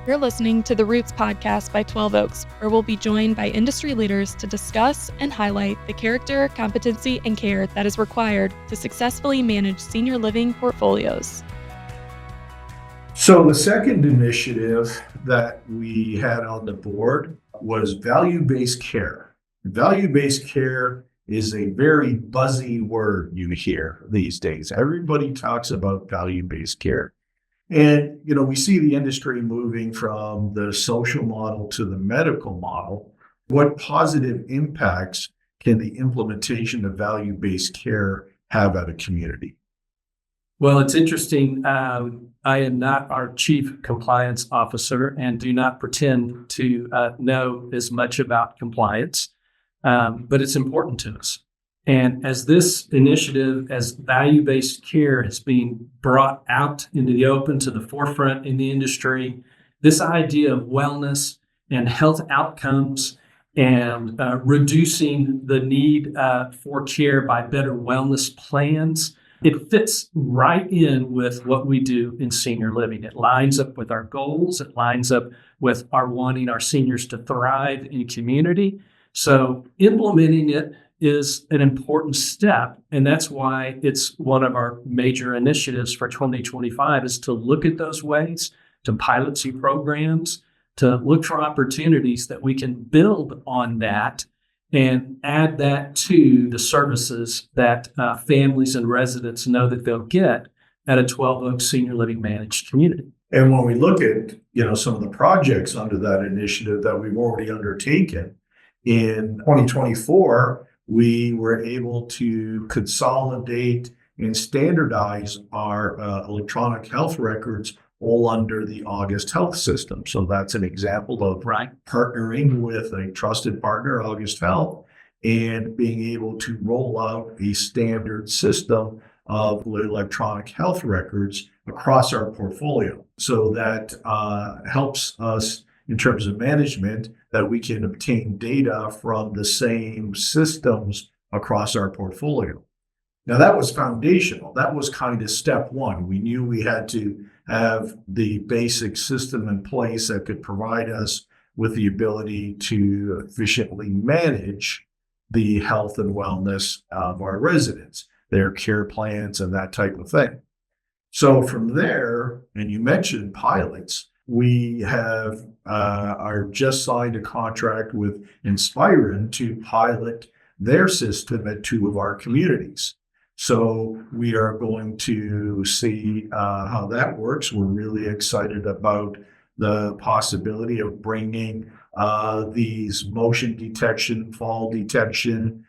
You're listening to the Roots podcast by 12 Oaks, where we'll be joined by industry leaders to discuss and highlight the character, competency, and care that is required to successfully manage senior living portfolios. So the second initiative that we had on the board was value-based care. Value-based care is a very buzzy word you hear these days. Everybody talks about value-based care. And, we see the industry moving from the social model to the medical model. What positive impacts can the implementation of value-based care have at a community? Well, it's interesting. I am not our chief compliance officer and do not pretend to know as much about compliance, but it's important to us. And as this initiative, as value-based care has been brought out into the open to the forefront in the industry, this idea of wellness and health outcomes and reducing the need for care by better wellness plans, it fits right in with what we do in senior living. It lines up with our goals. It lines up with our wanting our seniors to thrive in community. So implementing it is an important step, and that's why it's one of our major initiatives for 2025 is to look at those ways, to pilot some programs, to look for opportunities that we can build on that and add that to the services that families and residents know that they'll get at a 12 Oaks senior living managed community. And when we look at, some of the projects under that initiative that we've already undertaken, in 2024, we were able to consolidate and standardize our electronic health records all under the August Health system. So that's an example of partnering with a trusted partner, August Health, and being able to roll out a standard system of electronic health records across our portfolio. So that helps us in terms of management, that we can obtain data from the same systems across our portfolio. Now, that was foundational. That was kind of step one. We knew we had to have the basic system in place that could provide us with the ability to efficiently manage the health and wellness of our residents, their care plans, and that type of thing. So from there, and you mentioned pilots, we have just signed a contract with Inspiron to pilot their system at 2 of our communities. So we are going to see how that works. We're really excited about the possibility of bringing these motion detection, fall detection,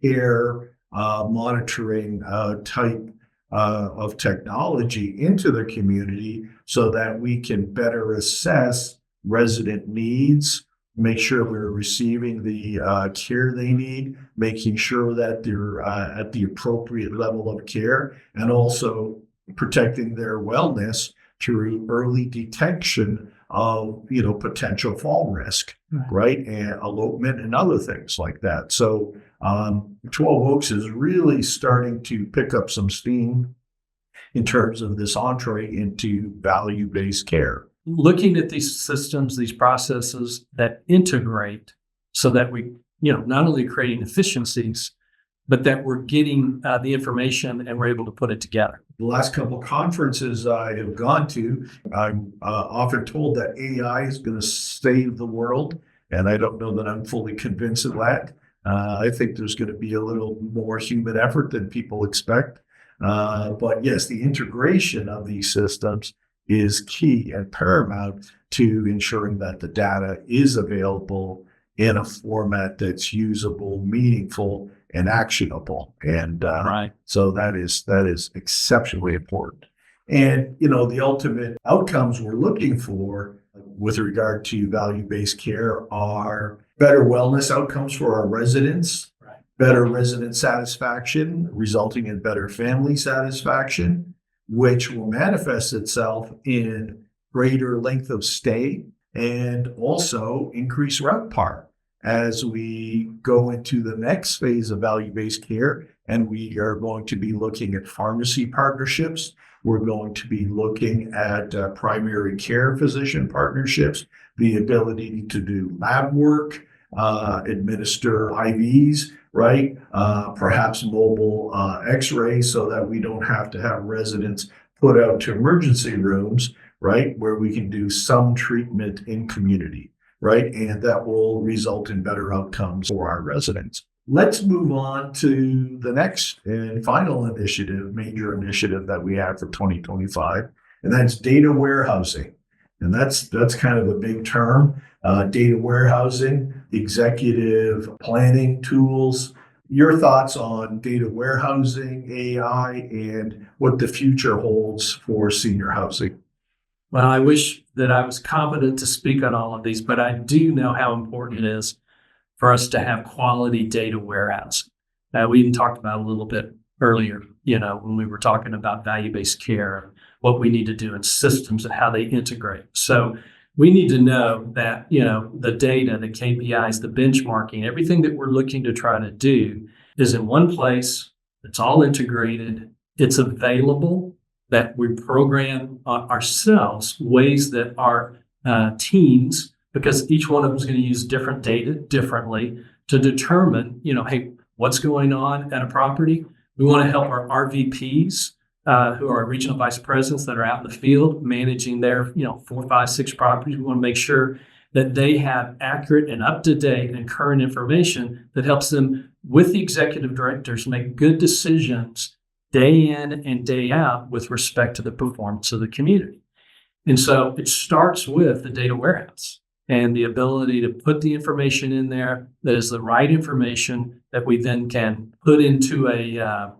care monitoring type of technology into the community so that we can better assess resident needs, make sure we're receiving the care they need, making sure that they're at the appropriate level of care, and also protecting their wellness through early detection of potential fall risk, right? And elopement and other things like that. So 12 Oaks is really starting to pick up some steam in terms of this entree into value-based care. Looking at these systems, these processes that integrate so that we, not only creating efficiencies, but that we're getting the information and we're able to put it together. The last couple of conferences I have gone to, I'm often told that AI is going to save the world, and I don't know that I'm fully convinced of that. I think there's going to be a little more human effort than people expect. But yes, the integration of these systems is key and paramount to ensuring that the data is available in a format that's usable, meaningful, and actionable. And so that is exceptionally important. And, the ultimate outcomes we're looking for with regard to value-based care are better wellness outcomes for our residents, better resident satisfaction, resulting in better family satisfaction, which will manifest itself in greater length of stay and also increase RevPAR as we go into the next phase of value-based care. And we are going to be looking at pharmacy partnerships We're going to be looking at primary care physician partnerships, the ability to do lab work, administer IVs, right? Perhaps mobile x-rays so that we don't have to have residents put out to emergency rooms, right? Where we can do some treatment in community, right? And that will result in better outcomes for our residents. Let's move on to the next and final major initiative that we have for 2025, and that's data warehousing. And that's kind of a big term, data warehousing, executive planning tools. Your thoughts on data warehousing, AI, and what the future holds for senior housing? Well, I wish that I was competent to speak on all of these, but I do know how important it is for us to have quality data warehousing. We even talked about a little bit earlier, when we were talking about value-based care, what we need to do in systems and how they integrate. So we need to know that, the data, the KPIs, the benchmarking, everything that we're looking to try to do is in one place. It's all integrated. It's available, that we program ourselves ways that our teams, because each one of them is going to use different data differently to determine, hey, what's going on at a property. We want to help our RVPs, who are regional vice presidents that are out in the field managing their, 4, 5, 6 properties. We want to make sure that they have accurate and up-to-date and current information that helps them, with the executive directors, make good decisions day in and day out with respect to the performance of the community. And so it starts with the data warehouse and the ability to put the information in there that is the right information that we then can put into a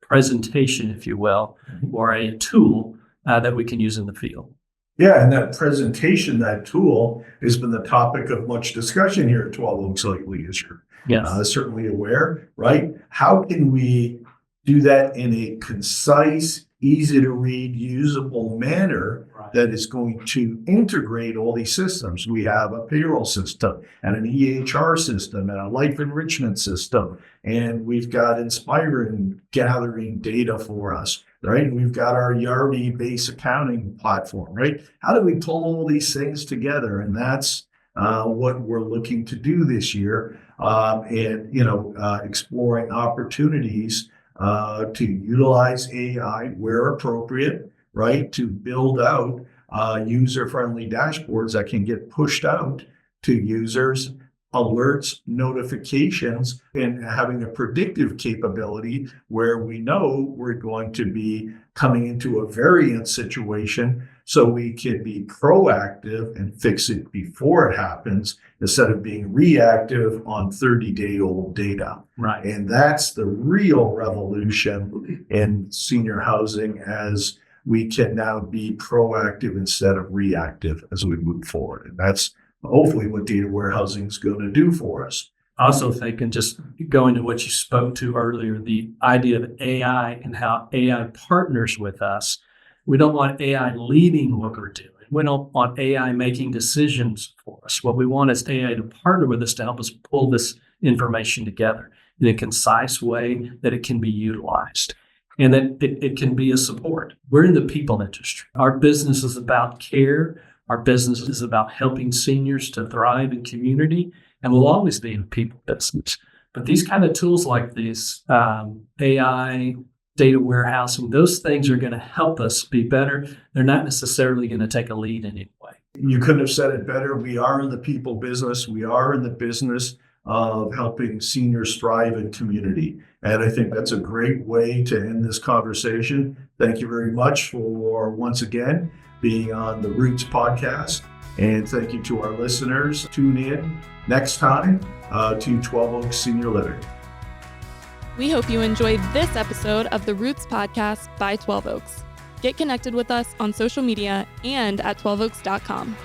presentation, if you will, or a tool that we can use in the field. Yeah, and that presentation, that tool, has been the topic of much discussion here at 12 Oaks lately, as you're certainly aware, right? How can we do that in a concise, easy to read, usable manner that is going to integrate all these systems? We have a payroll system and an EHR system and a life enrichment system, and we've got Inspiron gathering data for us, right? And we've got our Yardi base accounting platform, right? How do we pull all these things together? And that's what we're looking to do this year, exploring opportunities to utilize AI where appropriate, right? To build out user-friendly dashboards that can get pushed out to users, alerts, notifications, and having a predictive capability where we know we're going to be coming into a variant situation, so we can be proactive and fix it before it happens instead of being reactive on 30-day-old data. Right. And that's the real revolution in senior housing, as we can now be proactive instead of reactive as we move forward. And that's hopefully what data warehousing is going to do for us. Also think, and just going to what you spoke to earlier, the idea of AI and how AI partners with us. We don't want AI leading what we're doing. We don't want AI making decisions for us. What we want is AI to partner with us to help us pull this information together in a concise way that it can be utilized and that it can be a support. We're in the people industry. Our business is about care. Our business is about helping seniors to thrive in community, and we'll always be in a people business. But these kind of tools like these, AI, data warehousing, those things are going to help us be better. They're not necessarily going to take a lead in any way. You couldn't have said it better. We are in the people business. We are in the business of helping seniors thrive in community. And I think that's a great way to end this conversation. Thank you very much for, once again, being on the Roots podcast. And thank you to our listeners. Tune in next time to 12 Oaks Senior Living. We hope you enjoyed this episode of the Roots podcast by 12 Oaks. Get connected with us on social media and at 12oaks.com.